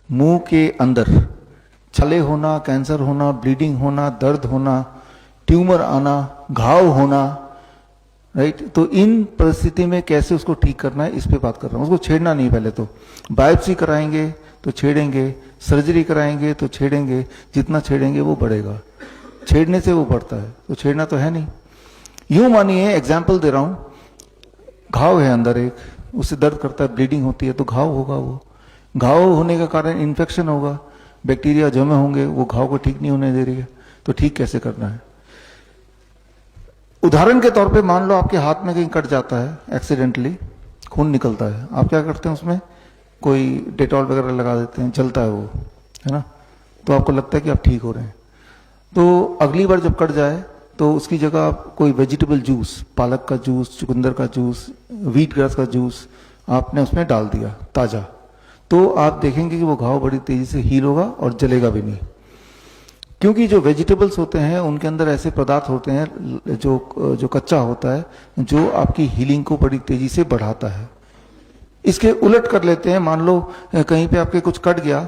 मुंह के अंदर छाले होना, कैंसर होना, ब्लीडिंग होना, दर्द होना, ट्यूमर आना, घाव होना, राइट। तो इन परिस्थिति में कैसे उसको ठीक करना है, इस पे बात कर रहा हूं। उसको छेड़ना नहीं, पहले तो बायोप्सी कराएंगे तो छेड़ेंगे, सर्जरी कराएंगे तो छेड़ेंगे, जितना छेड़ेंगे वो बढ़ेगा, छेड़ने से वो बढ़ता है, तो छेड़ना तो है नहीं। यूं मानिए, एग्जाम्पल दे रहा हूं, घाव है अंदर एक, उससे दर्द करता है, ब्लीडिंग होती है, तो घाव होगा, वो घाव होने के कारण इन्फेक्शन होगा, बैक्टीरिया जमे होंगे, वो घाव को ठीक नहीं होने दे रही है, तो ठीक कैसे करना है। उदाहरण के तौर पे मान लो आपके हाथ में कहीं कट जाता है एक्सीडेंटली, खून निकलता है, आप क्या करते हैं, उसमें कोई डेटॉल वगैरह लगा देते हैं, चलता है वो, है ना, तो आपको लगता है कि आप ठीक हो रहे हैं। तो अगली बार जब कट जाए तो उसकी जगह आप कोई वेजिटेबल जूस, पालक का जूस, चुकंदर का जूस, व्हीट ग्रास का जूस आपने उसमें डाल दिया ताजा, तो आप देखेंगे कि वो घाव बड़ी तेजी से हील होगा और जलेगा भी नहीं। क्योंकि जो वेजिटेबल्स होते हैं उनके अंदर ऐसे पदार्थ होते हैं जो कच्चा होता है, जो आपकी हीलिंग को बड़ी तेजी से बढ़ाता है। इसके उलट कर लेते हैं, मान लो कहीं पे आपके कुछ कट गया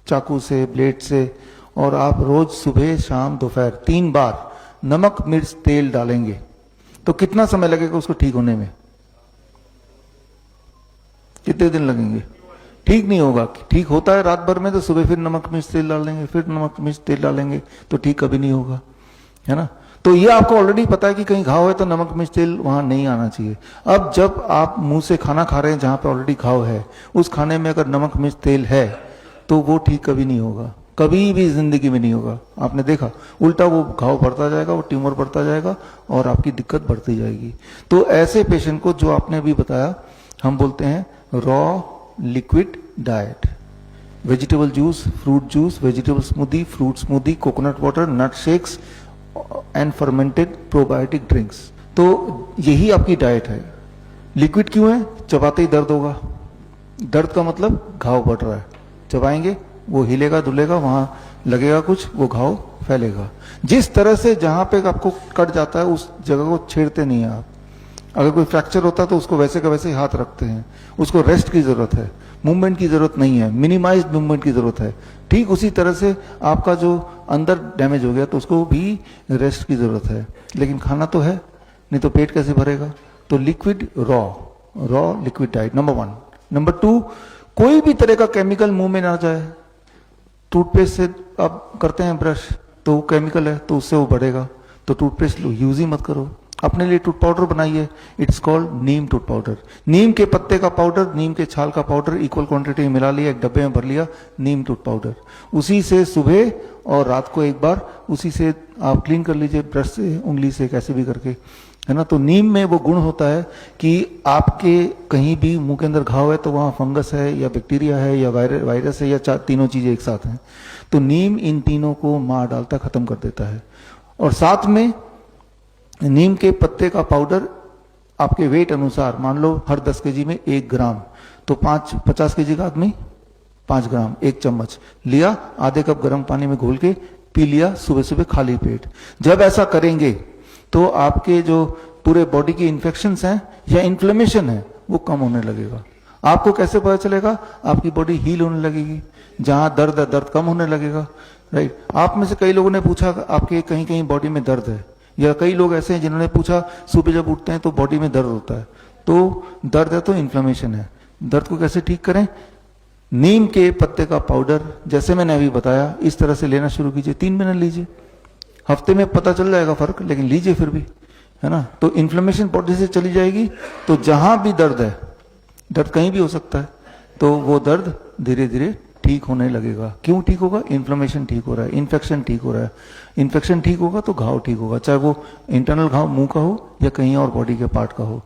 चाकू से, ब्लेड से, और आप रोज सुबह शाम दोपहर 3 बार नमक मिर्च तेल डालेंगे, तो कितना समय लगेगा उसको ठीक होने में, कितने दिन लगेंगे। ठीक नहीं होगा, ठीक होता है रात भर में, तो सुबह फिर नमक मिर्च तेल डाल देंगे, फिर नमक मिर्च तेल डालेंगे, तो ठीक कभी नहीं होगा, है ना। तो ये आपको ऑलरेडी पता है कि कहीं घाव है तो नमक मिर्च तेल वहां नहीं आना चाहिए। अब जब आप मुंह से खाना खा रहे हैं जहां पे ऑलरेडी घाव है, उस खाने में अगर नमक मिर्च तेल है तो वो ठीक कभी नहीं होगा, कभी भी जिंदगी में नहीं होगा। आपने देखा, उल्टा वो घाव बढ़ता जाएगा, वो ट्यूमर बढ़ता जाएगा और आपकी दिक्कत बढ़ती जाएगी। तो ऐसे पेशेंट को, जो आपने अभी बताया, हम बोलते हैं raw liquid diet, vegetable juice, fruit juice, vegetable smoothie, fruit smoothie, coconut water, nut shakes and fermented probiotic drinks. तो यही आपकी डाइट है। लिक्विड क्यों है, चबाते ही दर्द होगा, दर्द का मतलब घाव बढ़ रहा है, चबाएंगे वो हिलेगा धुलेगा, वहां लगेगा कुछ, वो घाव फैलेगा। जिस तरह से जहां पे आपको कट जाता है उस जगह को छेड़ते नहीं है आप। अगर कोई फ्रैक्चर होता है तो उसको वैसे का वैसे ही हाथ रखते हैं, उसको रेस्ट की जरूरत है, मूवमेंट की जरूरत नहीं है, मिनिमाइज्ड मूवमेंट की जरूरत है। ठीक उसी तरह से आपका जो अंदर डैमेज हो गया तो उसको भी रेस्ट की जरूरत है, लेकिन खाना तो है, नहीं तो पेट कैसे भरेगा। तो liquid raw liquid diet number 1। Number 2, कोई भी तरह का केमिकल मुंह में ना जाए। टूथपेस्ट से आप करते हैं ब्रश, तो केमिकल है तो उससे वो बढ़ेगा, तो टूथपेस्ट यूज ही मत करो। अपने लिए टूथ पाउडर बनाइए, it's called neem tooth powder. नीम के पत्ते का पाउडर, नीम के छाल का पाउडर इक्वल क्वांटिटी में मिला लिया, एक डब्बे में भर लिया, नीम टूथ पाउडर। उसी से सुबह और रात को एक बार उसी से आप क्लीन कर लीजिए, ब्रश से, उंगली से, कैसे भी करके, है ना। तो नीम में वो गुण होता है कि आपके कहीं भी मुंह के अंदर घाव है तो वहां फंगस है या बैक्टीरिया है या वायरस है या तीनों चीजें एक साथ हैं, तो नीम इन तीनों को मार डालता, खत्म कर देता है। और साथ में नीम के पत्ते का पाउडर आपके वेट अनुसार, मान लो हर 10 केजी में 1 ग्राम, तो 50 केजी का आदमी 5 ग्राम, 1 चम्मच लिया, आधे कप गर्म पानी में घोल के पी लिया सुबह सुबह खाली पेट। जब ऐसा करेंगे तो आपके जो पूरे बॉडी के इन्फेक्शंस हैं या इन्फ्लेमेशन है वो कम होने लगेगा। आपको कैसे पता चलेगा, आपकी बॉडी हील होने लगेगी, जहां दर्द है दर्द कम होने लगेगा, राइट। आप में से कई लोगों ने पूछा आपके कहीं कहीं बॉडी में दर्द है, या कई लोग ऐसे हैं जिन्होंने पूछा सुबह जब उठते हैं तो बॉडी में दर्द होता है, तो दर्द है तो इन्फ्लेमेशन है। दर्द को कैसे ठीक करें, नीम के पत्ते का पाउडर जैसे मैंने अभी बताया इस तरह से लेना शुरू कीजिए, 3 महीने लीजिए, हफ्ते में पता चल जाएगा फर्क, लेकिन लीजिए फिर भी, है ना। तो इन्फ्लेमेशन बॉडी से चली जाएगी, तो जहां भी दर्द है, दर्द कहीं भी हो सकता है, तो वो दर्द धीरे धीरे ठीक होने लगेगा। क्यों ठीक होगा, इन्फ्लेमेशन ठीक हो रहा है, इन्फेक्शन ठीक हो रहा है। इन्फेक्शन ठीक होगा तो घाव ठीक होगा, चाहे वो इंटरनल घाव मुंह का हो या कहीं और बॉडी के पार्ट का हो।